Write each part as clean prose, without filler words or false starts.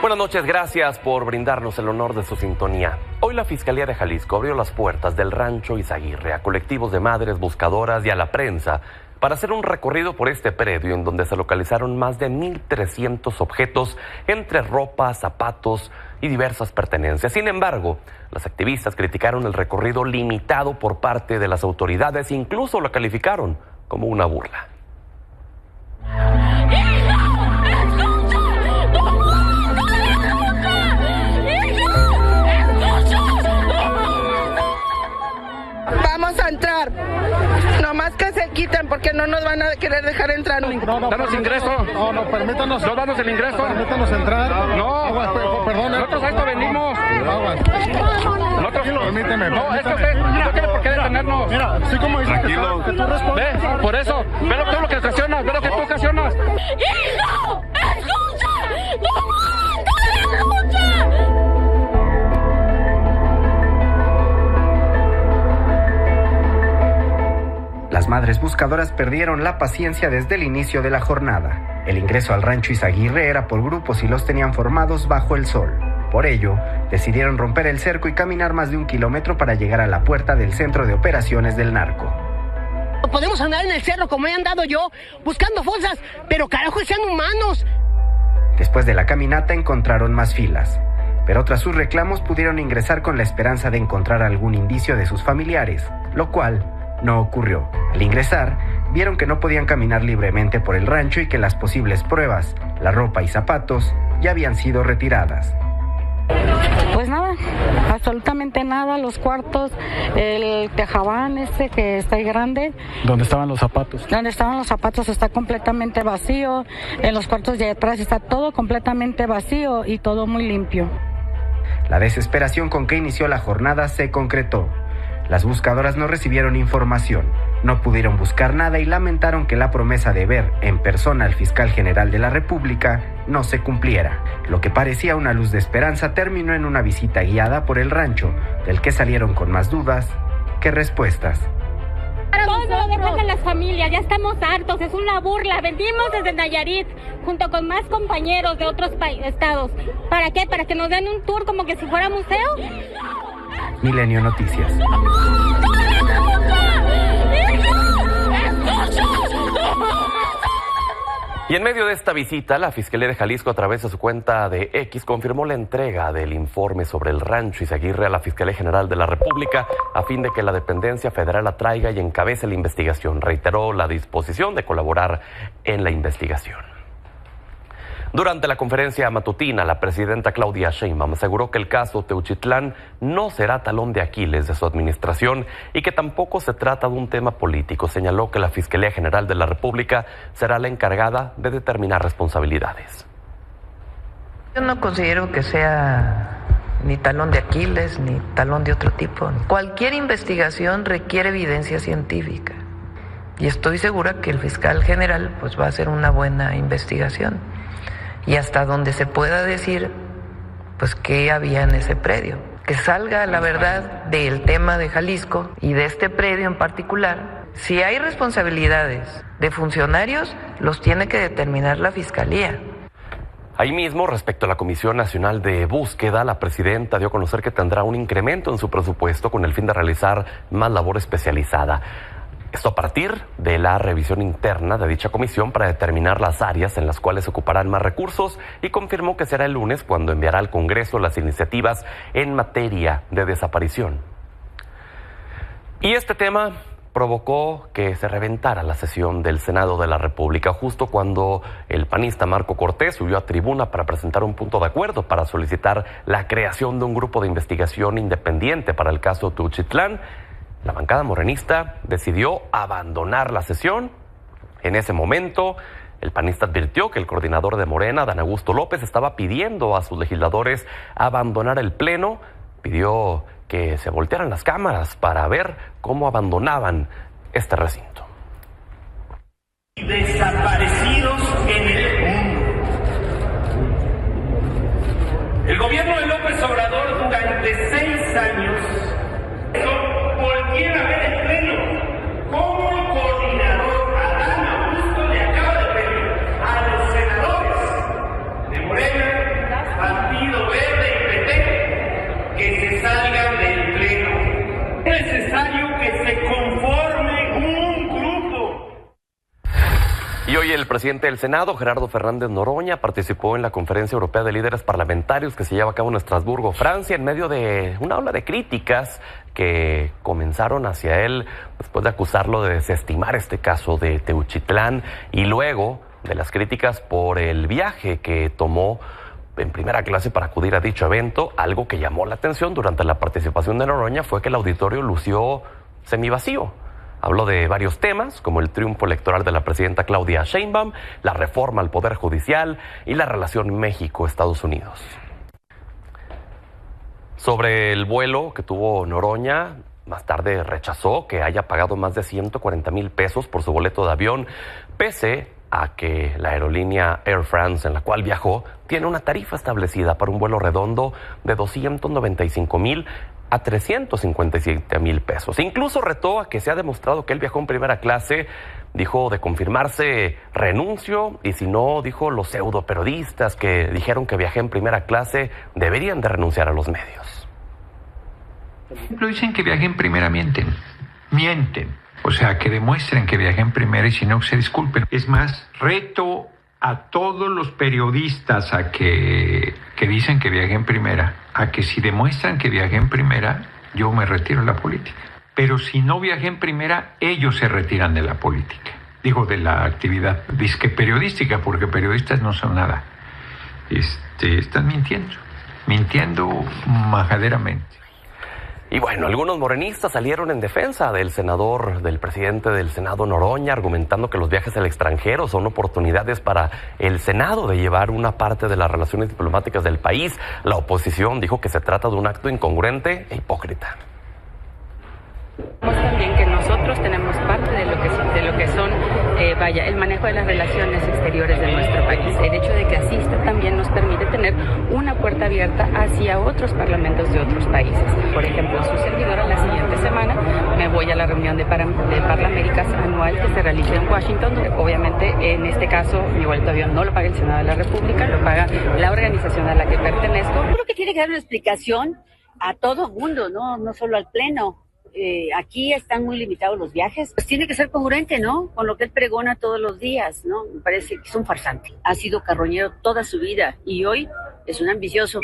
Buenas noches, gracias por brindarnos el honor de su sintonía. Hoy la Fiscalía de Jalisco abrió las puertas del Rancho Izaguirre a colectivos de madres buscadoras y a la prensa para hacer un recorrido por este predio en donde se localizaron más de 1,300 objetos entre ropa, zapatos y diversas pertenencias. Sin embargo, las activistas criticaron el recorrido limitado por parte de las autoridades e incluso lo calificaron como una burla. Vamos a entrar, nomás que se quiten porque no nos van a querer dejar entrar. Danos ingreso. No, permítanos. No damos el ingreso. Permítanos entrar. No, perdón. Nosotros a esto venimos. Nosotros, permíteme. No, es que usted no tiene por qué detenernos. Mira, sí como dices que tú respondes. Ve, por eso, ve todo lo que ocasionas, ve lo que tú ocasionas. ¡Hijo! ¡Escucha! ¡No! ¡Escucha! Las madres buscadoras perdieron la paciencia desde el inicio de la jornada. El ingreso al Rancho Izaguirre era por grupos y los tenían formados bajo el sol. Por ello, decidieron romper el cerco y caminar más de 1 kilómetro para llegar a la puerta del Centro de Operaciones del Narco. Podemos andar en el cerro como he andado yo, buscando fosas, pero carajo, sean humanos. Después de la caminata encontraron más filas, pero tras sus reclamos pudieron ingresar con la esperanza de encontrar algún indicio de sus familiares, lo cual no ocurrió. Al ingresar, vieron que no podían caminar libremente por el rancho y que las posibles pruebas, la ropa y zapatos, ya habían sido retiradas. Pues nada, absolutamente nada, los cuartos, el tejabán ese que está ahí grande. ¿Dónde estaban los zapatos? Donde estaban los zapatos está completamente vacío, en los cuartos de atrás está todo completamente vacío y todo muy limpio. La desesperación con que inició la jornada se concretó. Las buscadoras no recibieron información, no pudieron buscar nada y lamentaron que la promesa de ver en persona al fiscal general de la República no se cumpliera. Lo que parecía una luz de esperanza terminó en una visita guiada por el rancho, del que salieron con más dudas que respuestas. Todo dejan las familias, ya estamos hartos, es una burla. Venimos desde Nayarit, junto con más compañeros de otros estados. ¿Para qué? ¿Para que nos den un tour como que si fuera museo? Milenio Noticias. Y en medio de esta visita, la Fiscalía de Jalisco, a través de su cuenta de X, confirmó la entrega del informe sobre el Rancho Izaguirre a la Fiscalía General de la República a fin de que la dependencia federal la traiga y encabece la investigación. Reiteró la disposición de colaborar en la investigación. Durante la conferencia matutina, la presidenta Claudia Sheinbaum aseguró que el caso Teuchitlán no será talón de Aquiles de su administración y que tampoco se trata de un tema político. Señaló que la Fiscalía General de la República será la encargada de determinar responsabilidades. Yo no considero que sea ni talón de Aquiles ni talón de otro tipo. Cualquier investigación requiere evidencia científica y estoy segura que el fiscal general pues va a hacer una buena investigación. Y hasta donde se pueda decir, pues, qué había en ese predio. Que salga la verdad del tema de Jalisco y de este predio en particular. Si hay responsabilidades de funcionarios, los tiene que determinar la Fiscalía. Ahí mismo, respecto a la Comisión Nacional de Búsqueda, la presidenta dio a conocer que tendrá un incremento en su presupuesto con el fin de realizar más labor especializada. Esto a partir de la revisión interna de dicha comisión para determinar las áreas en las cuales se ocuparán más recursos y confirmó que será el lunes cuando enviará al Congreso las iniciativas en materia de desaparición. Y este tema provocó que se reventara la sesión del Senado de la República justo cuando el panista Marco Cortés subió a tribuna para presentar un punto de acuerdo para solicitar la creación de un grupo de investigación independiente para el caso Teuchitlán. La bancada morenista decidió abandonar la sesión. En ese momento, el panista advirtió que el coordinador de Morena, Dan Augusto López, estaba pidiendo a sus legisladores abandonar el pleno. Pidió que se voltearan las cámaras para ver cómo abandonaban este recinto. Desaparecidos en el mundo. El gobierno de López Obrador durante 6 años volviera a ver el pleno como el coordinador Adán Augusto le acaba de pedir a los senadores de Morena Hoy el presidente del Senado, Gerardo Fernández Noroña, participó en la Conferencia Europea de Líderes Parlamentarios que se lleva a cabo en Estrasburgo, Francia, en medio de una ola de críticas que comenzaron hacia él después de acusarlo de desestimar este caso de Teuchitlán y luego de las críticas por el viaje que tomó en primera clase para acudir a dicho evento. Algo que llamó la atención durante la participación de Noroña fue que el auditorio lució semivacío. Habló de varios temas, como el triunfo electoral de la presidenta Claudia Sheinbaum, la reforma al Poder Judicial y la relación México-Estados Unidos. Sobre el vuelo que tuvo Noroña, más tarde rechazó que haya pagado más de 140,000 pesos por su boleto de avión, pese a que la aerolínea Air France en la cual viajó tiene una tarifa establecida para un vuelo redondo de 295,000 a 357,000 pesos. Incluso retó a que se ha demostrado que él viajó en primera clase. Dijo, de confirmarse, renuncio, y si no, dijo, los pseudo periodistas que dijeron que viajé en primera clase deberían de renunciar a los medios. Lo dicen que viajé en primera, mienten. O sea, que demuestren que viajé en primera y si no, se disculpen. Es más, reto a todos los periodistas a que dicen que viajé en primera, a que si demuestran que viajé en primera, yo me retiro de la política. Pero si no viajé en primera, ellos se retiran de la política. Digo, de la actividad disque periodística, porque periodistas no son nada. Están mintiendo majaderamente. Y bueno, algunos morenistas salieron en defensa del presidente del Senado Noroña, argumentando que los viajes al extranjero son oportunidades para el Senado de llevar una parte de las relaciones diplomáticas del país. La oposición dijo que se trata de un acto incongruente e hipócrita. También que nosotros tenemos parte de lo que son el manejo de las relaciones exteriores de nuestro país. El hecho de que asista también nos permite tener una puerta abierta hacia otros parlamentos de otros países. Por ejemplo, su servidora la siguiente semana me voy a la reunión de Parlaméricas anual que se realiza en Washington, donde obviamente en este caso mi boleto de avión no lo paga el Senado de la República, lo paga la organización a la que pertenezco. Creo que tiene que dar una explicación a todo mundo, no solo al Pleno. Aquí están muy limitados los viajes, pues tiene que ser congruente, ¿no? Con lo que él pregona todos los días, ¿no? Me parece que es un farsante. Ha sido carroñero toda su vida y hoy es un ambicioso.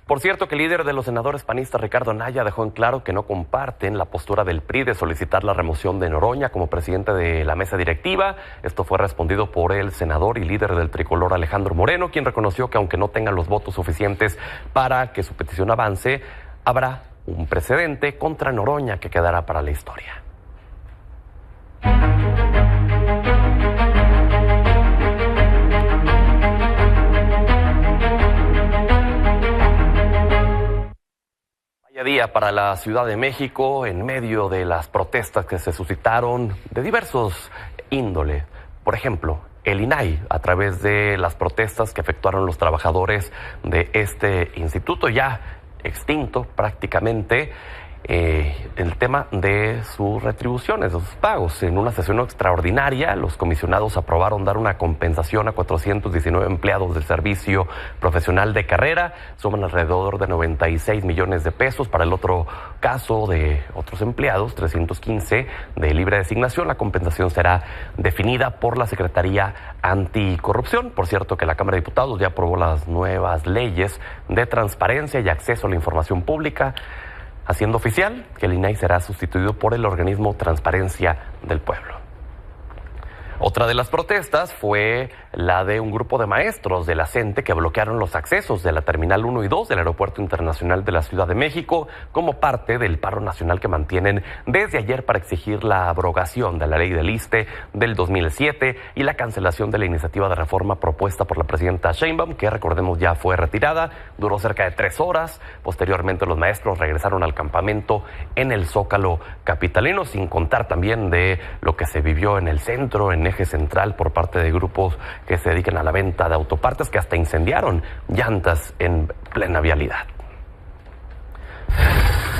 Por cierto, que el líder de los senadores panistas, Ricardo Anaya, dejó en claro que no comparten la postura del PRI de solicitar la remoción de Noroña como presidente de la mesa directiva. Esto fue respondido por el senador y líder del tricolor, Alejandro Moreno, quien reconoció que aunque no tengan los votos suficientes para que su petición avance, habrá un precedente contra Noroña que quedará para la historia. Vaya día para la Ciudad de México en medio de las protestas que se suscitaron de diversos índole. Por ejemplo, el INAI, a través de las protestas que efectuaron los trabajadores de este instituto ya extinto prácticamente, el tema de sus retribuciones, de sus pagos. En una sesión extraordinaria, los comisionados aprobaron dar una compensación a 419 empleados del servicio profesional de carrera. Suman alrededor de 96 millones de pesos. Para el otro caso de otros empleados, 315 de libre designación, la compensación será definida por la Secretaría Anticorrupción. Por cierto, que la Cámara de Diputados ya aprobó las nuevas leyes de transparencia y acceso a la información pública, haciendo oficial que el INAI será sustituido por el organismo Transparencia del Pueblo. Otra de las protestas fue la de un grupo de maestros de la CENTE que bloquearon los accesos de la Terminal 1 y 2 del Aeropuerto Internacional de la Ciudad de México como parte del paro nacional que mantienen desde ayer para exigir la abrogación de la ley del ISSSTE del 2007 y la cancelación de la iniciativa de reforma propuesta por la presidenta Sheinbaum, que recordemos ya fue retirada. Duró cerca de 3 horas. Posteriormente los maestros regresaron al campamento en el Zócalo capitalino, sin contar también de lo que se vivió en el centro, en Eje Central, por parte de grupos que se dedican a la venta de autopartes que hasta incendiaron llantas en plena vialidad.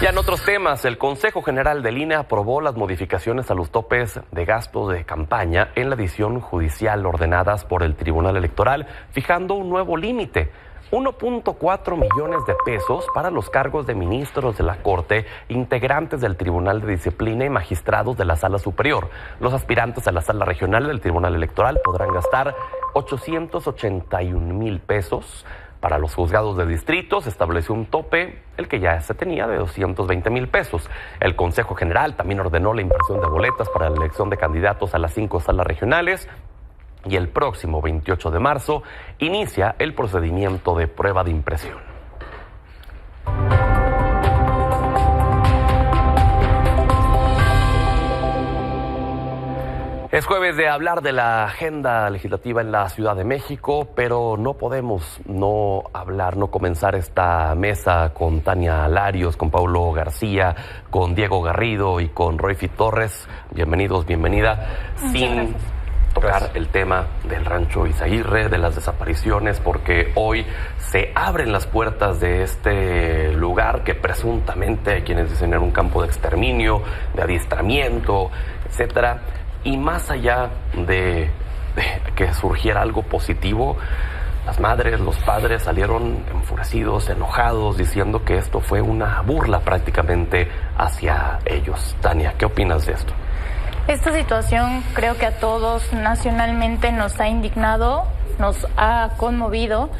Ya en otros temas, el Consejo General del INE aprobó las modificaciones a los topes de gastos de campaña en la edición judicial ordenadas por el Tribunal Electoral, fijando un nuevo límite 1.4 millones de pesos para los cargos de ministros de la Corte, integrantes del Tribunal de Disciplina y magistrados de la Sala Superior. Los aspirantes a la Sala Regional del Tribunal Electoral podrán gastar 881,000 pesos. Para los juzgados de distrito se estableció un tope, el que ya se tenía, de 220,000 pesos. El Consejo General también ordenó la impresión de boletas para la elección de candidatos a las 5 salas regionales. Y el próximo 28 de marzo inicia el procedimiento de prueba de impresión. Es jueves de hablar de la agenda legislativa en la Ciudad de México, pero no podemos no comenzar esta mesa con Tania Larios, con Paulo García, con Diego Garrido y con Roifi Torres. Bienvenidos, bienvenida. Sin tocar el tema del rancho Izaguirre, de las desapariciones, porque hoy se abren las puertas de este lugar que presuntamente hay quienes dicen era un campo de exterminio, de adiestramiento, etcétera. Y más allá de que surgiera algo positivo, las madres, los padres salieron enfurecidos, enojados, diciendo que esto fue una burla prácticamente hacia ellos. Tania, ¿qué opinas de esto? Esta situación creo que a todos nacionalmente nos ha indignado, nos ha conmovido,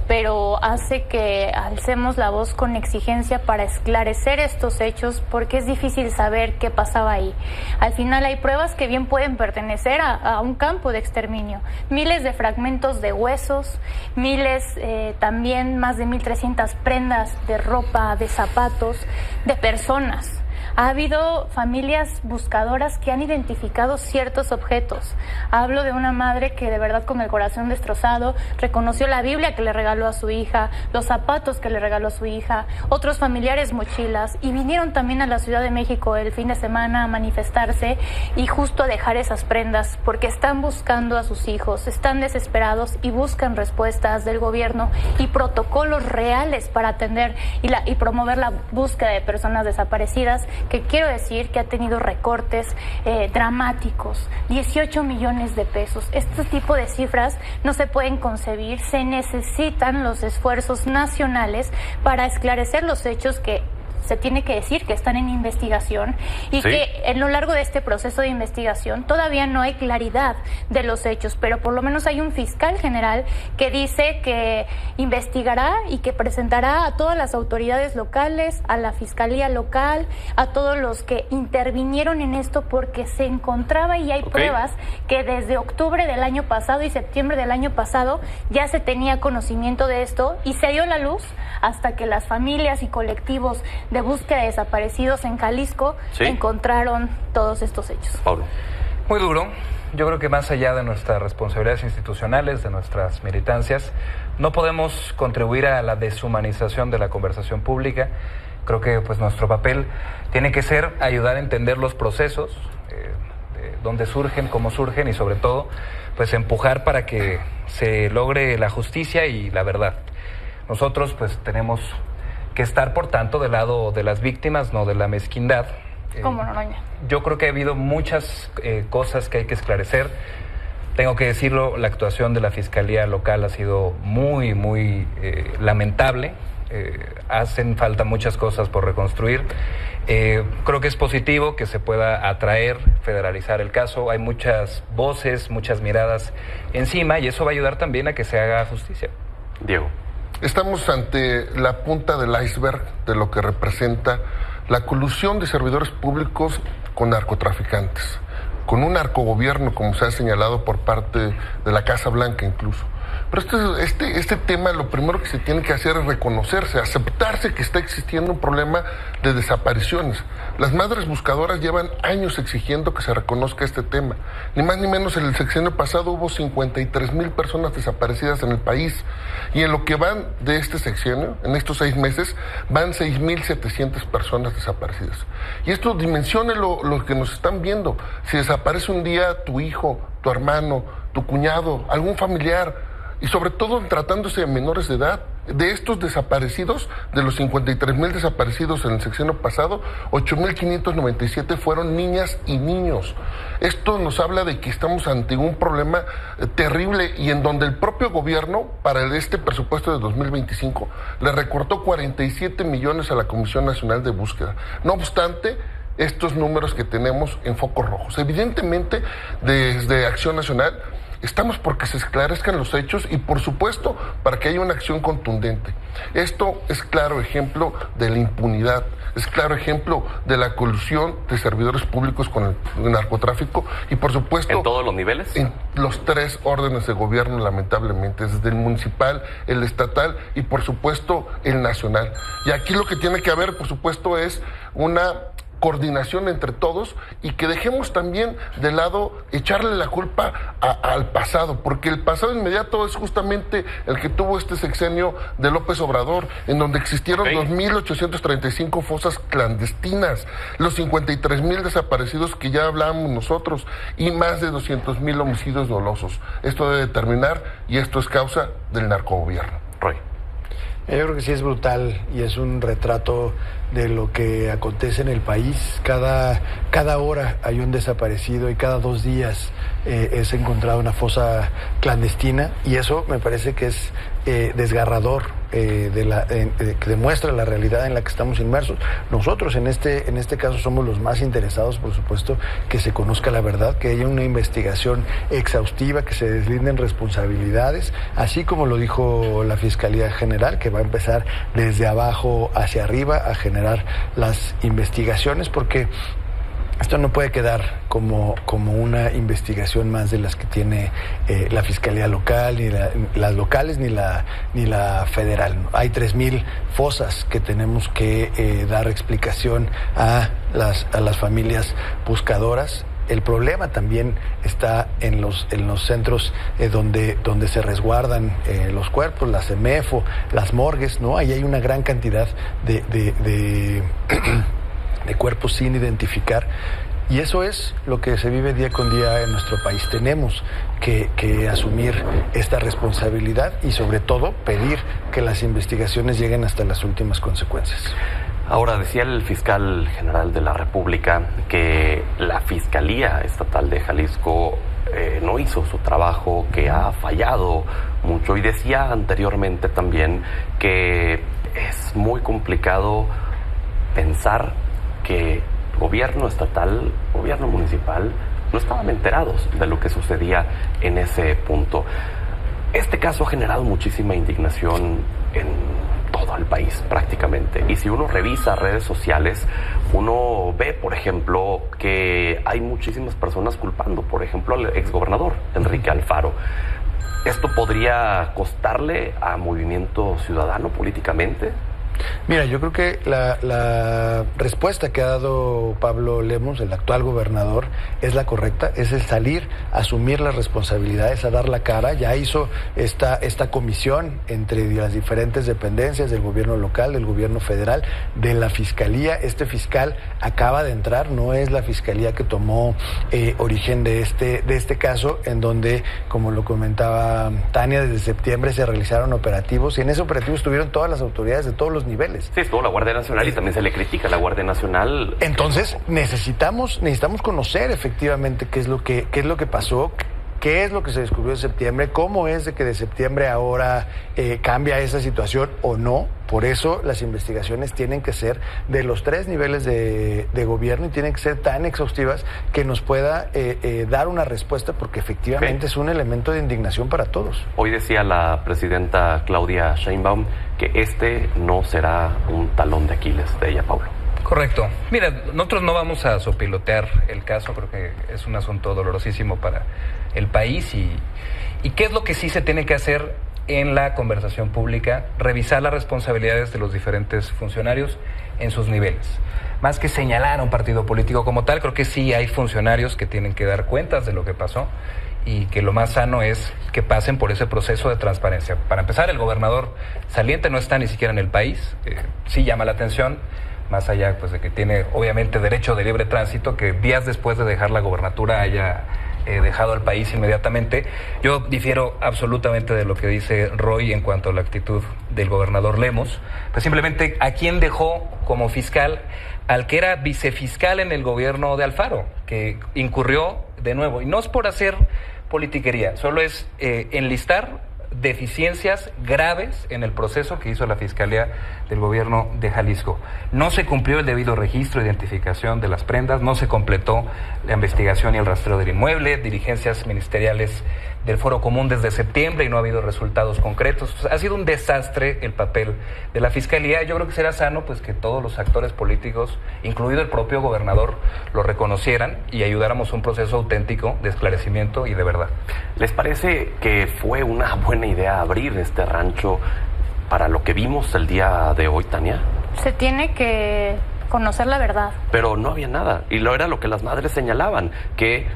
pero hace que alcemos la voz con exigencia para esclarecer estos hechos, porque es difícil saber qué pasaba ahí. Al final hay pruebas que bien pueden pertenecer a un campo de exterminio. Miles de fragmentos de huesos, también más de 1,300 prendas de ropa, de zapatos, de personas. Ha habido familias buscadoras que han identificado ciertos objetos. Hablo de una madre que de verdad con el corazón destrozado reconoció la Biblia que le regaló a su hija, los zapatos que le regaló a su hija, otros familiares mochilas, y vinieron también a la Ciudad de México el fin de semana a manifestarse y justo a dejar esas prendas porque están buscando a sus hijos, están desesperados y buscan respuestas del gobierno y protocolos reales para atender y promover la búsqueda de personas desaparecidas, que quiero decir que ha tenido recortes dramáticos, 18 millones de pesos. Este tipo de cifras no se pueden concebir, se necesitan los esfuerzos nacionales para esclarecer los hechos que se tiene que decir que están en investigación y ¿sí? Que en lo largo de este proceso de investigación todavía no hay claridad de los hechos, pero por lo menos hay un fiscal general que dice que investigará y que presentará a todas las autoridades locales, a la fiscalía local, a todos los que intervinieron en esto, porque se encontraba y hay pruebas que desde octubre del año pasado y septiembre del año pasado ya se tenía conocimiento de esto y se dio la luz hasta que las familias y colectivos de búsqueda de desaparecidos en Jalisco encontraron todos estos hechos. Pablo. Muy duro. Yo creo que más allá de nuestras responsabilidades institucionales, de nuestras militancias, no podemos contribuir a la deshumanización de la conversación pública. Creo que pues nuestro papel tiene que ser ayudar a entender los procesos, de dónde surgen, cómo surgen y sobre todo pues empujar para que se logre la justicia y la verdad. Nosotros pues tenemos que estar, por tanto, del lado de las víctimas, no de la mezquindad. ¿Cómo no, doña? Yo creo que ha habido muchas cosas que hay que esclarecer. Tengo que decirlo, la actuación de la Fiscalía local ha sido muy, muy lamentable. Hacen falta muchas cosas por reconstruir. Creo que es positivo que se pueda atraer, federalizar el caso. Hay muchas voces, muchas miradas encima y eso va a ayudar también a que se haga justicia. Diego. Estamos ante la punta del iceberg de lo que representa la colusión de servidores públicos con narcotraficantes, con un narcogobierno, como se ha señalado por parte de la Casa Blanca incluso. Pero este tema, lo primero que se tiene que hacer es reconocerse, aceptarse que está existiendo un problema de desapariciones. Las madres buscadoras llevan años exigiendo que se reconozca este tema. Ni más ni menos, en el sexenio pasado hubo 53,000 personas desaparecidas en el país. Y en lo que van de este sexenio, en estos 6 meses, van 6,700 personas desaparecidas. Y esto dimensione lo que nos están viendo. Si desaparece un día tu hijo, tu hermano, tu cuñado, algún familiar, y sobre todo tratándose de menores de edad, de estos desaparecidos, de los 53,000 desaparecidos en el sexenio pasado, 8,597 fueron niñas y niños. Esto nos habla de que estamos ante un problema terrible y en donde el propio gobierno, para este presupuesto de 2025, le recortó 47 millones a la Comisión Nacional de Búsqueda. No obstante, estos números que tenemos en focos rojos. Evidentemente, desde Acción Nacional, estamos porque se esclarezcan los hechos y, por supuesto, para que haya una acción contundente. Esto es claro ejemplo de la impunidad, es claro ejemplo de la colusión de servidores públicos con el narcotráfico y, por supuesto... ¿En todos los niveles? En los 3 órdenes de gobierno, lamentablemente, desde el municipal, el estatal y, por supuesto, el nacional. Y aquí lo que tiene que haber, por supuesto, es una coordinación entre todos y que dejemos también de lado echarle la culpa al pasado, porque el pasado inmediato es justamente el que tuvo este sexenio de López Obrador, en donde existieron 2,835 fosas clandestinas, los 53,000 desaparecidos que ya hablábamos nosotros y más de 200,000 homicidios dolosos. Esto debe terminar y esto es causa del narcogobierno. Roy. Yo creo que sí es brutal y es un retrato de lo que acontece en el país. Cada hora hay un desaparecido y cada 2 días es encontrada una fosa clandestina y eso me parece que es desgarrador, que demuestra la realidad en la que estamos inmersos. Nosotros en este caso somos los más interesados, por supuesto, que se conozca la verdad, que haya una investigación exhaustiva, que se deslinden responsabilidades, así como lo dijo la Fiscalía General, que va a empezar desde abajo hacia arriba a generar las investigaciones, porque esto no puede quedar como una investigación más de las que tiene la Fiscalía Local, ni las locales, ni la federal. Hay 3,000 fosas que tenemos que dar explicación a las familias buscadoras. El problema también está en los centros donde se resguardan los cuerpos, la CEMEFO, las morgues, ¿no? Ahí hay una gran cantidad de cuerpos sin identificar. Y eso es lo que se vive día con día en nuestro país. Tenemos que asumir esta responsabilidad y, sobre todo, pedir que las investigaciones lleguen hasta las últimas consecuencias. Ahora, decía el fiscal general de la República que la Fiscalía Estatal de Jalisco no hizo su trabajo, que ha fallado mucho, y decía anteriormente también que es muy complicado pensar que gobierno estatal, gobierno municipal, no estaban enterados de lo que sucedía en ese punto. Este caso ha generado muchísima indignación en todo el país prácticamente. Y si uno revisa redes sociales, uno ve, por ejemplo, que hay muchísimas personas culpando, por ejemplo, al exgobernador Enrique Alfaro. ¿Esto podría costarle a Movimiento Ciudadano políticamente? Mira, yo creo que la respuesta que ha dado Pablo Lemos, el actual gobernador, es la correcta, es el salir, asumir las responsabilidades, a dar la cara. Ya hizo esta comisión entre las diferentes dependencias del gobierno local, del gobierno federal, de la fiscalía. Este fiscal acaba de entrar, no es la fiscalía que tomó origen de este caso, en donde, como lo comentaba Tania, desde septiembre se realizaron operativos y en ese operativo estuvieron todas las autoridades de todos los niveles. Sí, estuvo la Guardia Nacional y también se le critica a la Guardia Nacional. Entonces, necesitamos conocer efectivamente qué es lo que pasó, qué es lo que se descubrió en septiembre, cómo es de que de septiembre a ahora cambia esa situación o no. Por eso las investigaciones tienen que ser de los 3 niveles de gobierno y tienen que ser tan exhaustivas que nos pueda dar una respuesta, porque efectivamente es un elemento de indignación para todos. Hoy decía la presidenta Claudia Sheinbaum que este no será un talón de Aquiles de ella, Pablo. Correcto. Mira, nosotros no vamos a sopilotear el caso, creo que es un asunto dolorosísimo para el país y ¿qué es lo que sí se tiene que hacer en la conversación pública? Revisar las responsabilidades de los diferentes funcionarios en sus niveles. Más que señalar a un partido político como tal, creo que sí hay funcionarios que tienen que dar cuentas de lo que pasó y que lo más sano es que pasen por ese proceso de transparencia. Para empezar, el gobernador saliente no está ni siquiera en el país, sí llama la atención, más allá pues de que tiene obviamente derecho de libre tránsito, que días después de dejar la gobernatura haya dejado al país inmediatamente. Yo difiero absolutamente de lo que dice Roy en cuanto a la actitud del gobernador Lemos. Pues simplemente, ¿a quién dejó como fiscal? Al que era vicefiscal en el gobierno de Alfaro, que incurrió de nuevo. Y no es por hacer politiquería, solo es enlistar deficiencias graves en el proceso que hizo la Fiscalía del Gobierno de Jalisco. No se cumplió el debido registro e identificación de las prendas, no se completó la investigación y el rastreo del inmueble, diligencias ministeriales del Foro Común desde septiembre y no ha habido resultados concretos. Ha sido un desastre el papel de la Fiscalía. Yo creo que será sano pues que todos los actores políticos, incluido el propio gobernador, lo reconocieran y ayudáramos a un proceso auténtico de esclarecimiento y de verdad. ¿Les parece que fue una buena idea abrir este rancho para lo que vimos el día de hoy, Tania? Se tiene que conocer la verdad. Pero no había nada, y lo era lo que las madres señalaban, que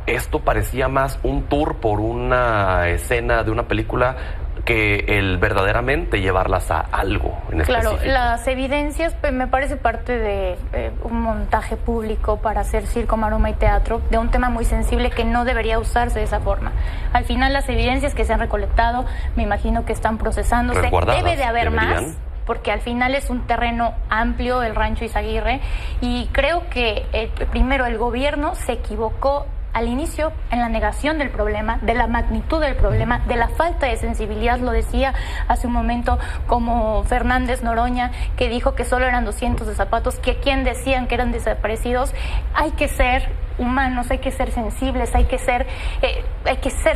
esto parecía más un tour por una escena de una película que el verdaderamente llevarlas a algo en específico. Claro, las evidencias pues, me parece parte de un montaje público para hacer circo, maroma y teatro de un tema muy sensible que no debería usarse de esa forma. Al final las evidencias que se han recolectado me imagino que están procesándose. Debe de haber más, porque al final es un terreno amplio el rancho Izaguirre y creo que primero el gobierno se equivocó al inicio en la negación del problema, de la magnitud del problema, de la falta de sensibilidad, lo decía hace un momento como Fernández Noroña, que dijo que solo eran 200 de zapatos, que quien decían que eran desaparecidos. Hay que ser humanos, hay que ser sensibles, hay que ser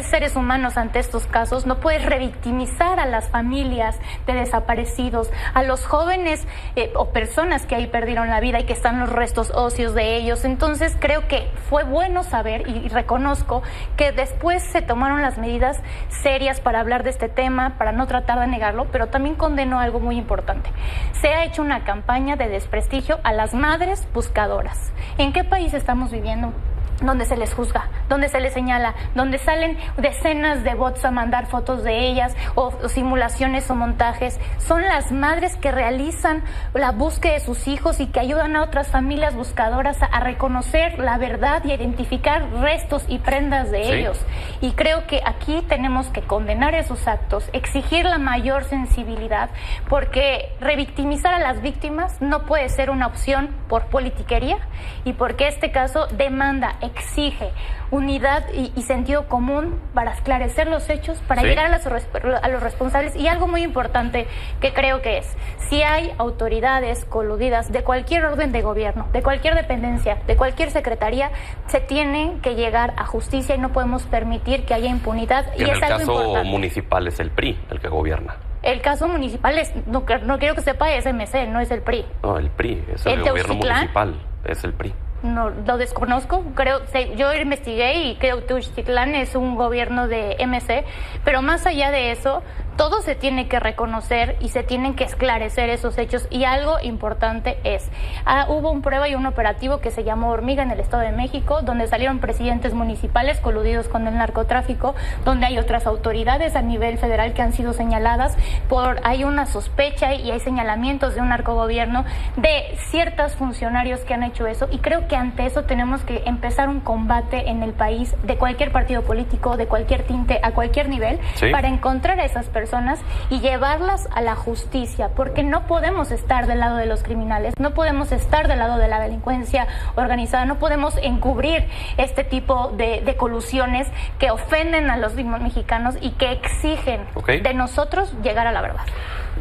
seres humanos ante estos casos. No puedes revictimizar a las familias de desaparecidos, a los jóvenes o personas que ahí perdieron la vida y que están los restos óseos de ellos. Entonces creo que fue bueno saber y reconozco que después se tomaron las medidas serias para hablar de este tema, para no tratar de negarlo, pero también condenó algo muy importante. Se ha hecho una campaña de desprestigio a las madres buscadoras. ¿En qué país estamos viviendo? Donde se les juzga, donde se les señala, donde salen decenas de bots a mandar fotos de ellas o simulaciones o montajes. Son las madres que realizan la búsqueda de sus hijos y que ayudan a otras familias buscadoras a reconocer la verdad y a identificar restos y prendas de ellos. Y creo que aquí tenemos que condenar esos actos, exigir la mayor sensibilidad, porque revictimizar a las víctimas no puede ser una opción por politiquería y porque este caso demanda, exige unidad y sentido común para esclarecer los hechos, para llegar a los responsables. Y algo muy importante que creo que es, si hay autoridades coludidas de cualquier orden de gobierno, de cualquier dependencia, de cualquier secretaría, se tiene que llegar a justicia y no podemos permitir que haya impunidad. Y en el caso municipal es el PRI el que gobierna. El caso municipal es, no quiero que sepa, es MC, no es el PRI. No, el PRI, es el gobierno municipal, es el PRI. No, lo desconozco, yo investigué y creo que Teuchtitlán es un gobierno de MC, pero más allá de eso, todo se tiene que reconocer y se tienen que esclarecer esos hechos. Y algo importante es, hubo un prueba y un operativo que se llamó Hormiga en el Estado de México, donde salieron presidentes municipales coludidos con el narcotráfico, donde hay otras autoridades a nivel federal que han sido señaladas hay una sospecha y hay señalamientos de un narcogobierno de ciertos funcionarios que han hecho eso, y creo que ante eso tenemos que empezar un combate en el país de cualquier partido político, de cualquier tinte, a cualquier nivel, para encontrar a esas personas y llevarlas a la justicia, porque no podemos estar del lado de los criminales, no podemos estar del lado de la delincuencia organizada, no podemos encubrir este tipo de colusiones que ofenden a los mexicanos y que exigen de nosotros llegar a la verdad.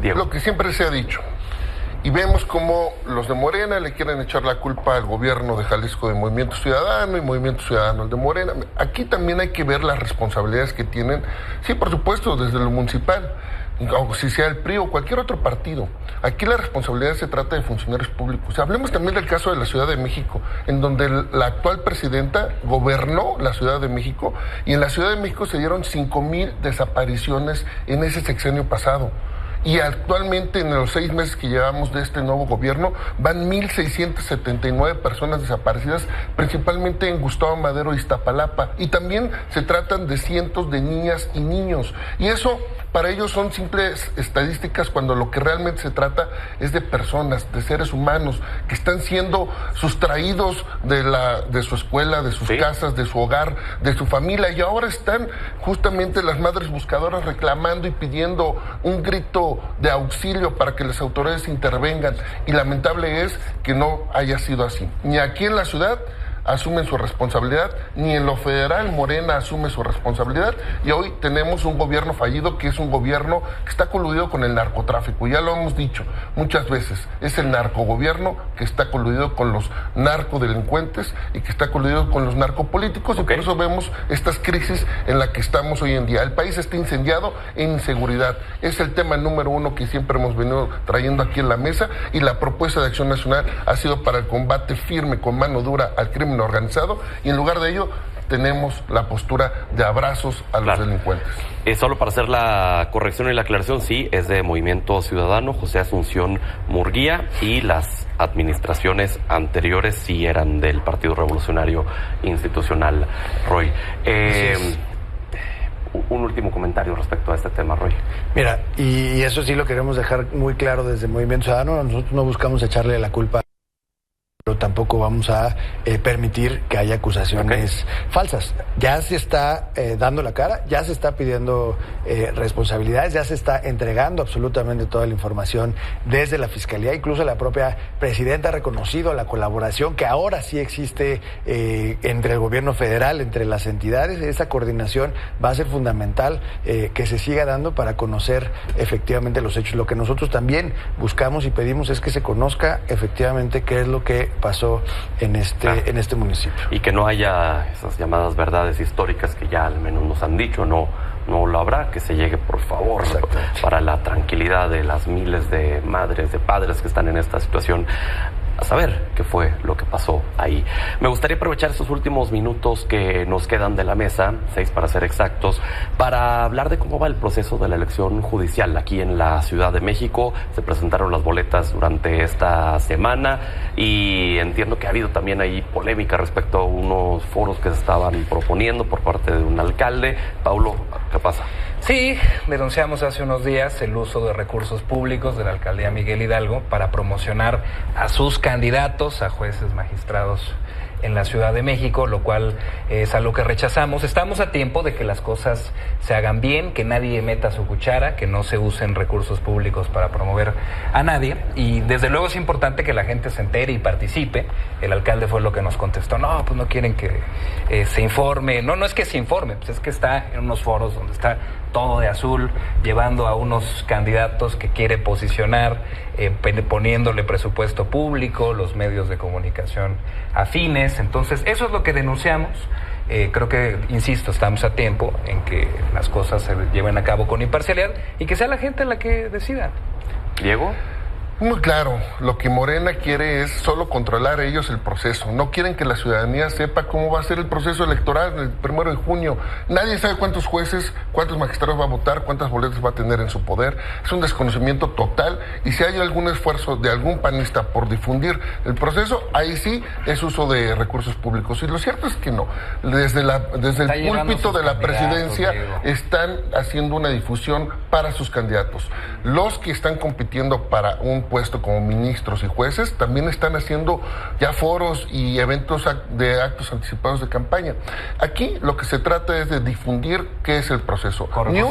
Diego. Lo que siempre se ha dicho, y vemos cómo los de Morena le quieren echar la culpa al gobierno de Jalisco de Movimiento Ciudadano y Movimiento Ciudadano al de Morena. Aquí también hay que ver las responsabilidades que tienen, sí, por supuesto, desde lo municipal, o si sea el PRI o cualquier otro partido. Aquí la responsabilidad se trata de funcionarios públicos. Hablemos también del caso de la Ciudad de México, en donde la actual presidenta gobernó la Ciudad de México, y en la Ciudad de México se dieron 5,000 desapariciones en ese sexenio pasado. Y actualmente, en los 6 meses que llevamos de este nuevo gobierno, van 1,679 personas desaparecidas, principalmente en Gustavo Madero y Iztapalapa. Y también se tratan de cientos de niñas y niños. Y eso para ellos son simples estadísticas, cuando lo que realmente se trata es de personas, de seres humanos que están siendo sustraídos de su escuela, de sus casas, de su hogar, de su familia, y ahora están justamente las madres buscadoras reclamando y pidiendo un grito de auxilio para que las autoridades intervengan, y lamentable es que no haya sido así. Ni aquí en la ciudad asumen su responsabilidad, ni en lo federal Morena asume su responsabilidad, y hoy tenemos un gobierno fallido, que es un gobierno que está coludido con el narcotráfico. Ya lo hemos dicho muchas veces, es el narcogobierno que está coludido con los narcodelincuentes y que está coludido con los narcopolíticos, y por eso vemos estas crisis en la que estamos hoy en día. El país está incendiado en inseguridad, es el tema número uno que siempre hemos venido trayendo aquí en la mesa, y la propuesta de Acción Nacional ha sido para el combate firme, con mano dura, al crimen organizado, y en lugar de ello tenemos la postura de abrazos a los delincuentes. Solo para hacer la corrección y la aclaración, sí, es de Movimiento Ciudadano, José Asunción Murguía, y las administraciones anteriores sí eran del Partido Revolucionario Institucional, Roy. Un último comentario respecto a este tema, Roy. Mira, y eso sí lo queremos dejar muy claro desde Movimiento Ciudadano, nosotros no buscamos echarle la culpa, pero tampoco vamos a permitir que haya acusaciones falsas. Ya se está dando la cara, ya se está pidiendo responsabilidades, ya se está entregando absolutamente toda la información desde la Fiscalía. Incluso la propia presidenta ha reconocido la colaboración que ahora sí existe entre el gobierno federal, entre las entidades. Esa coordinación va a ser fundamental que se siga dando para conocer efectivamente los hechos. Lo que nosotros también buscamos y pedimos es que se conozca efectivamente qué es lo que pasó en este municipio. Y que no haya esas llamadas verdades históricas que ya al menos nos han dicho, no lo habrá, que se llegue, por favor, para la tranquilidad de las miles de madres, de padres que están en esta situación, a saber qué fue lo que pasó ahí. Me gustaría aprovechar estos últimos minutos que nos quedan de la mesa, 6 para ser exactos, para hablar de cómo va el proceso de la elección judicial aquí en la Ciudad de México. Se presentaron las boletas durante esta semana y entiendo que ha habido también ahí polémica respecto a unos foros que se estaban proponiendo por parte de un alcalde. Paulo, ¿qué pasa? Sí, denunciamos hace unos días el uso de recursos públicos de la alcaldía Miguel Hidalgo para promocionar a sus candidatos a jueces magistrados en la Ciudad de México, lo cual es algo que rechazamos. Estamos a tiempo de que las cosas se hagan bien, que nadie meta su cuchara, que no se usen recursos públicos para promover a nadie, y desde luego es importante que la gente se entere y participe. El alcalde fue lo que nos contestó: no, pues no quieren que se informe. No es que se informe, pues es que está en unos foros donde está todo de azul, llevando a unos candidatos que quiere posicionar, poniéndole presupuesto público, los medios de comunicación afines. Entonces, eso es lo que denunciamos. Creo que, insisto, estamos a tiempo en que las cosas se lleven a cabo con imparcialidad y que sea la gente la que decida. ¿Diego? Muy claro, lo que Morena quiere es solo controlar ellos el proceso. No quieren que la ciudadanía sepa cómo va a ser el proceso electoral el 1 de junio. Nadie sabe cuántos jueces, cuántos magistrados va a votar, cuántas boletas va a tener en su poder. Es un desconocimiento total, y si hay algún esfuerzo de algún panista por difundir el proceso, ahí sí es uso de recursos públicos. Y lo cierto es que no. Desde el púlpito de la presidencia están haciendo una difusión para sus candidatos. Los que están compitiendo para un puesto como ministros y jueces también están haciendo ya foros y eventos de actos anticipados de campaña. Aquí lo que se trata es de difundir qué es el proceso. Ni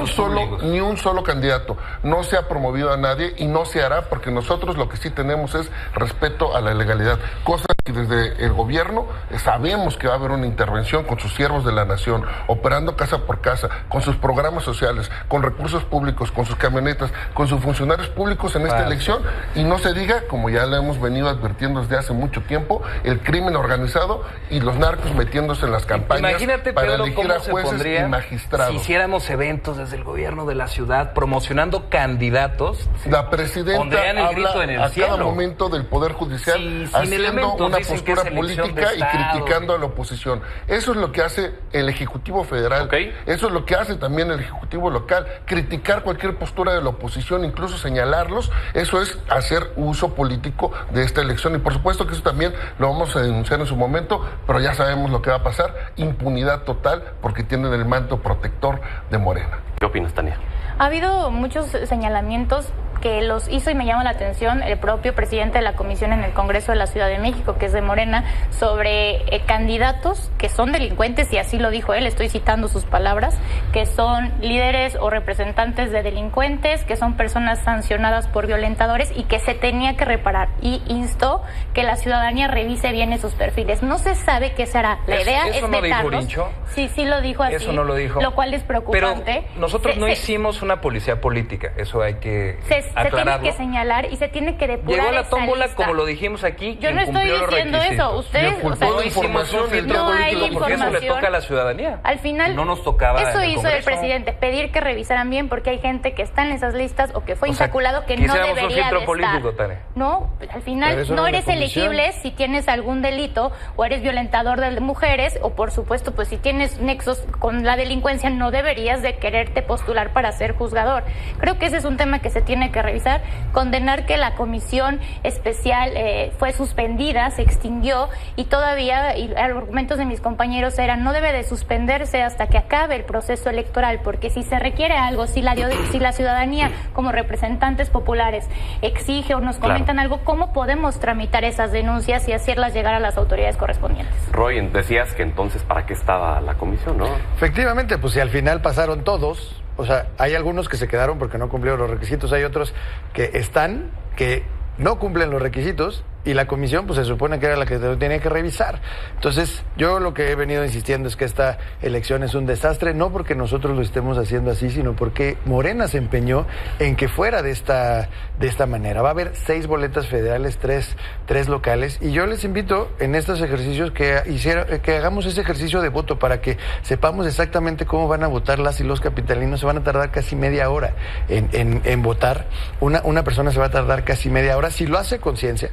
un solo candidato, no se ha promovido a nadie y no se hará, porque nosotros lo que sí tenemos es respeto a la legalidad, cosa que desde el gobierno sabemos que va a haber una intervención con sus siervos de la nación, operando casa por casa, con sus programas sociales, con recursos públicos, con sus camionetas, con sus funcionarios públicos en esta elección. Y no se diga, como ya lo hemos venido advirtiendo desde hace mucho tiempo, el crimen organizado y los narcos metiéndose en las campañas. Imagínate, para Pedro, elegir a jueces y magistrados. Si hiciéramos eventos desde el gobierno de la ciudad promocionando candidatos. La presidenta habla a cada momento del Poder Judicial, haciendo una postura política y criticando a la oposición. Eso es lo que hace el Ejecutivo Federal. Eso es lo que hace también el Ejecutivo Local. Criticar cualquier postura de la oposición, incluso señalarlos, eso es hacer uso político de esta elección. Y por supuesto que eso también lo vamos a denunciar en su momento, pero ya sabemos lo que va a pasar: impunidad total, porque tienen el manto protector de Morena. ¿Qué opinas, Tania? Ha habido muchos señalamientos que los hizo y me llama la atención el propio presidente de la comisión en el Congreso de la Ciudad de México, que es de Morena, sobre candidatos que son delincuentes, y así lo dijo él, estoy citando sus palabras, que son líderes o representantes de delincuentes, que son personas sancionadas por violentadores y que se tenía que reparar, y instó que la ciudadanía revise bien esos perfiles. No se sabe qué será. La idea es no vetarlos. Dijo Rincho. Sí lo dijo así. Eso no lo dijo. Lo cual es preocupante. Pero nosotros no hicimos una policía política, eso hay que se tiene que señalar y se tiene que depurar. Llegó la tómbola, lista. como lo dijimos aquí. Yo no estoy diciendo eso. Ustedes, no hicimos un filtro político porque eso le toca a la ciudadanía. Al final, no nos tocaba. Eso hizo el presidente, pedir que revisaran bien, porque hay gente que está en esas listas o que fue insaculado que no debería un filtro de político, estar. Tane. No, al final no eres elegible si tienes algún delito o eres violentador de mujeres, o por supuesto, pues si tienes nexos con la delincuencia, no deberías de quererte postular para ser juzgador. Creo que ese es un tema que se tiene que revisar, condenar que la comisión especial fue suspendida, se extinguió, y todavía, y argumentos de mis compañeros eran, no debe de suspenderse hasta que acabe el proceso electoral, porque si se requiere algo, si la ciudadanía como representantes populares exige o nos comentan algo, ¿cómo podemos tramitar esas denuncias y hacerlas llegar a las autoridades correspondientes? Roy, decías que entonces ¿para qué estaba la comisión, no? Efectivamente, pues si al final pasaron todos. O sea, hay algunos que se quedaron porque no cumplieron los requisitos, hay otros que no cumplen los requisitos, y la comisión pues se supone que era la que tenía que revisar. Entonces, yo lo que he venido insistiendo es que esta elección es un desastre, no porque nosotros lo estemos haciendo así, sino porque Morena se empeñó en que fuera de esta manera. Va a haber 6 boletas federales, 3 locales, y yo les invito en estos ejercicios que hagamos ese ejercicio de voto para que sepamos exactamente cómo van a votar las y los capitalinos. Se van a tardar casi media hora en votar. Una persona se va a tardar casi media hora. Si lo hace conciencia,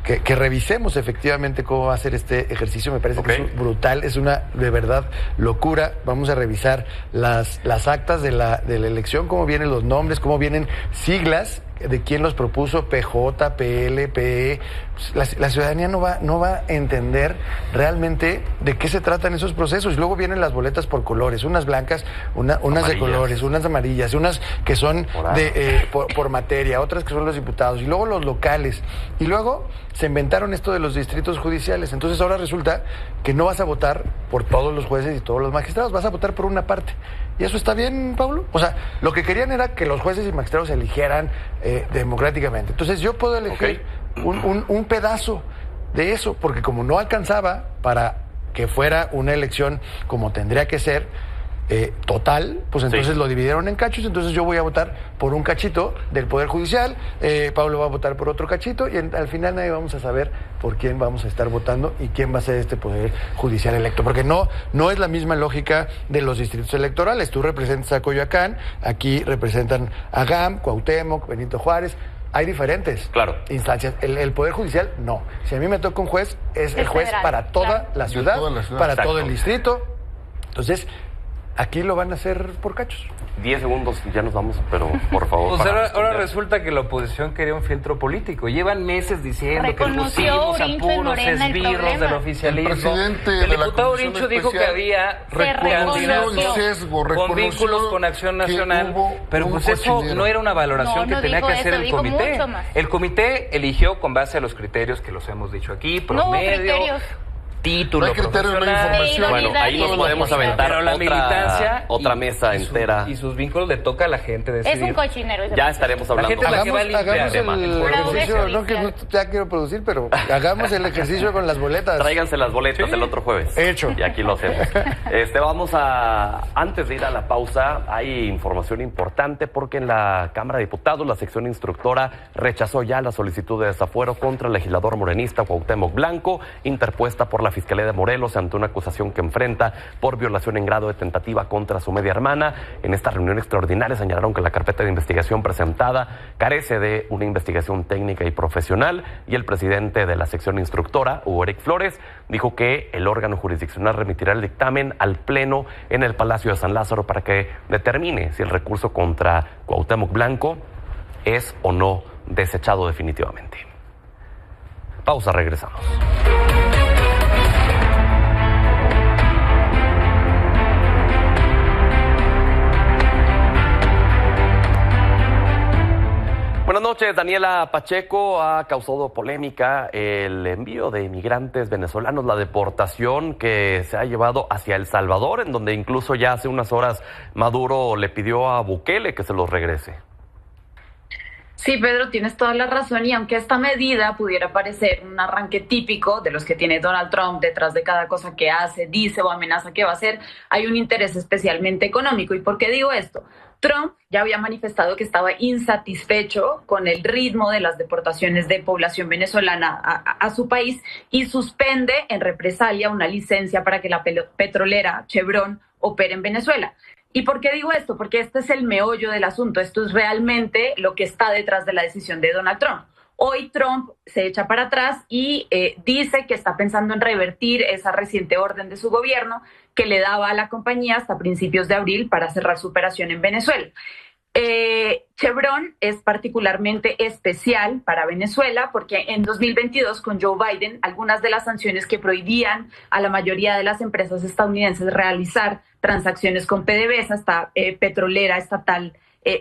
que revisemos efectivamente cómo va a ser este ejercicio. Me parece que es brutal, es una de verdad locura. Vamos a revisar las actas de la elección, cómo vienen los nombres, cómo vienen siglas de quién los propuso, PJ, PL, PE. La ciudadanía no va a entender realmente de qué se tratan esos procesos. Y luego vienen las boletas por colores, unas blancas, unas amarillas de colores, unas amarillas, unas que son por materia, otras que son los diputados, y luego los locales. Y luego se inventaron esto de los distritos judiciales. Entonces ahora resulta que no vas a votar por todos los jueces y todos los magistrados, vas a votar por una parte. ¿Y eso está bien, Pablo? O sea, lo que querían era que los jueces y magistrados se eligieran democráticamente. Entonces yo puedo elegir un pedazo de eso, porque como no alcanzaba para que fuera una elección como tendría que ser, total, pues entonces lo dividieron en cachos. Entonces yo voy a votar por un cachito del Poder Judicial, Pablo va a votar por otro cachito, y al final nadie vamos a saber por quién vamos a estar votando y quién va a ser este Poder Judicial electo, porque no es la misma lógica de los distritos electorales. Tú representas a Coyoacán, aquí representan a GAM, Cuauhtémoc, Benito Juárez. Hay diferentes instancias. El Poder Judicial, no. Si a mí me toca un juez, es el juez federal, para toda la ciudad, para todo el distrito. Entonces, aquí lo van a hacer por cachos. 10 segundos, ya nos vamos, pero por favor. Pues ahora resulta que la oposición quería un filtro político. Llevan meses diciendo que pusimos a puros esbirros del oficialismo. El diputado Rincho dijo que había candidatos con vínculos con Acción Nacional, pero pues eso no era una valoración que tenía que hacer el comité. El comité eligió con base a los criterios que los hemos dicho aquí, promedio, título profesional. Bueno, ahí nos podemos aventar, pero la militancia otra mesa entera. Y sus vínculos le toca a la gente decidir. Es un cochinero. Ya estaremos hablando. La gente es la que va a limpiar. Hagamos el ejercicio, no que ya quiero producir, pero hagamos el ejercicio con las boletas. Tráiganse las boletas el otro jueves. Hecho. Y aquí lo hacemos. Vamos antes de ir a la pausa, hay información importante porque en la Cámara de Diputados la sección instructora rechazó ya la solicitud de desafuero contra el legislador morenista Cuauhtémoc Blanco, interpuesta por la Fiscalía de Morelos ante una acusación que enfrenta por violación en grado de tentativa contra su media hermana. En esta reunión extraordinaria señalaron que la carpeta de investigación presentada carece de una investigación técnica y profesional, y el presidente de la sección instructora, Hugo Eric Flores, dijo que el órgano jurisdiccional remitirá el dictamen al Pleno en el Palacio de San Lázaro para que determine si el recurso contra Cuauhtémoc Blanco es o no desechado definitivamente. Pausa, regresamos. Buenas noches. Daniela Pacheco, ha causado polémica el envío de inmigrantes venezolanos, la deportación que se ha llevado hacia El Salvador, en donde incluso ya hace unas horas Maduro le pidió a Bukele que se los regrese. Sí, Pedro, tienes toda la razón, y aunque esta medida pudiera parecer un arranque típico de los que tiene Donald Trump detrás de cada cosa que hace, dice o amenaza que va a hacer, hay un interés especialmente económico. ¿Y por qué digo esto? Trump ya había manifestado que estaba insatisfecho con el ritmo de las deportaciones de población venezolana a su país y suspende en represalia una licencia para que la petrolera Chevron opere en Venezuela. ¿Y por qué digo esto? Porque este es el meollo del asunto. Esto es realmente lo que está detrás de la decisión de Donald Trump. Hoy Trump se echa para atrás y dice que está pensando en revertir esa reciente orden de su gobierno que le daba a la compañía hasta principios de abril para cerrar su operación en Venezuela. Chevron es particularmente especial para Venezuela porque en 2022 con Joe Biden algunas de las sanciones que prohibían a la mayoría de las empresas estadounidenses realizar transacciones con PDVSA, esta petrolera estatal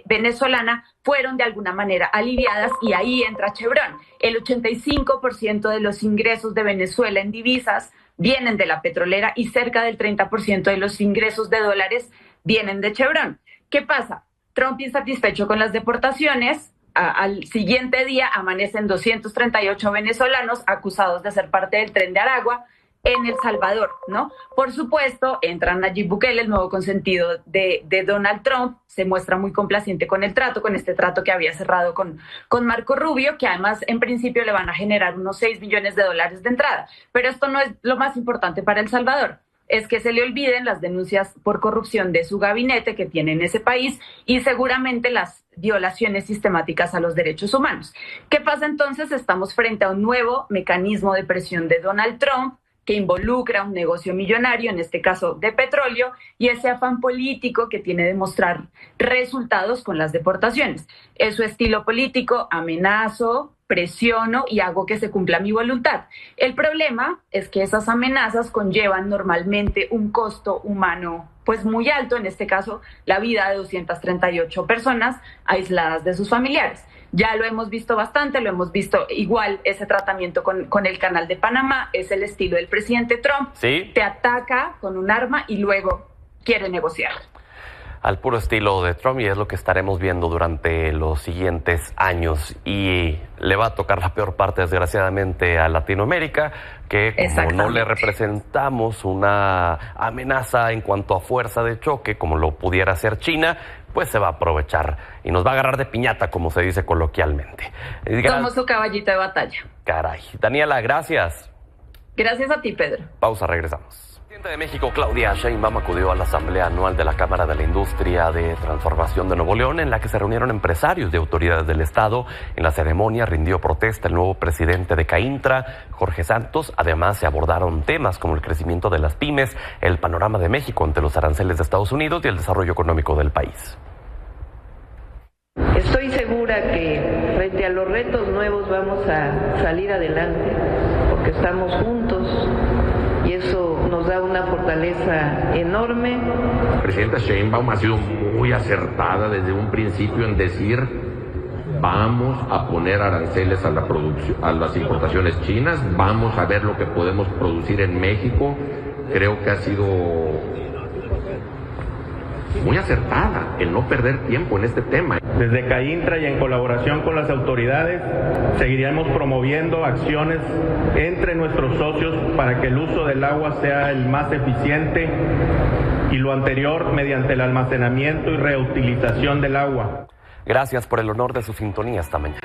venezolana, fueron de alguna manera aliviadas, y ahí entra Chevron. El 85% de los ingresos de Venezuela en divisas vienen de la petrolera y cerca del 30% de los ingresos de dólares vienen de Chevron. ¿Qué pasa? Trump, insatisfecho con las deportaciones, al siguiente día amanecen 238 venezolanos acusados de ser parte del Tren de Aragua en El Salvador, ¿no? Por supuesto, entra Nayib Bukele, el nuevo consentido de Donald Trump, se muestra muy complaciente con el trato, con este trato que había cerrado con Marco Rubio, que además en principio le van a generar unos $6 millones de entrada. Pero esto no es lo más importante para El Salvador. Es que se le olviden las denuncias por corrupción de su gabinete que tiene en ese país y seguramente las violaciones sistemáticas a los derechos humanos. ¿Qué pasa entonces? Estamos frente a un nuevo mecanismo de presión de Donald Trump que involucra un negocio millonario, en este caso de petróleo, y ese afán político que tiene de mostrar resultados con las deportaciones. Es su estilo político: amenazo, presiono y hago que se cumpla mi voluntad. El problema es que esas amenazas conllevan normalmente un costo humano pues muy alto, en este caso la vida de 238 personas aisladas de sus familiares. Ya lo hemos visto bastante, lo hemos visto igual ese tratamiento con el Canal de Panamá, es el estilo del presidente Trump. ¿Sí? Te ataca con un arma y luego quiere negociar. Al puro estilo de Trump, y es lo que estaremos viendo durante los siguientes años. Y le va a tocar la peor parte, desgraciadamente, a Latinoamérica, que como no le representamos una amenaza en cuanto a fuerza de choque, como lo pudiera hacer China, pues se va a aprovechar y nos va a agarrar de piñata, como se dice coloquialmente. Somos su caballito de batalla. Caray. Daniela, gracias. Gracias a ti, Pedro. Pausa, regresamos. La presidenta de México, Claudia Sheinbaum, acudió a la Asamblea Anual de la Cámara de la Industria de Transformación de Nuevo León, en la que se reunieron empresarios de autoridades del Estado. En la ceremonia rindió protesta el nuevo presidente de CAINTRA, Jorge Santos. Además, se abordaron temas como el crecimiento de las pymes, el panorama de México ante los aranceles de Estados Unidos y el desarrollo económico del país. Estoy segura que frente a los retos nuevos vamos a salir adelante, porque estamos juntos y eso nos da una fortaleza enorme. La presidenta Sheinbaum ha sido muy acertada desde un principio en decir: vamos a poner aranceles a la producción, a las importaciones chinas, vamos a ver lo que podemos producir en México. Creo que ha sido muy acertada el no perder tiempo en este tema. Desde CAINTRA y en colaboración con las autoridades seguiremos promoviendo acciones entre nuestros socios para que el uso del agua sea el más eficiente, y lo anterior mediante el almacenamiento y reutilización del agua. Gracias por el honor de su sintonía esta mañana.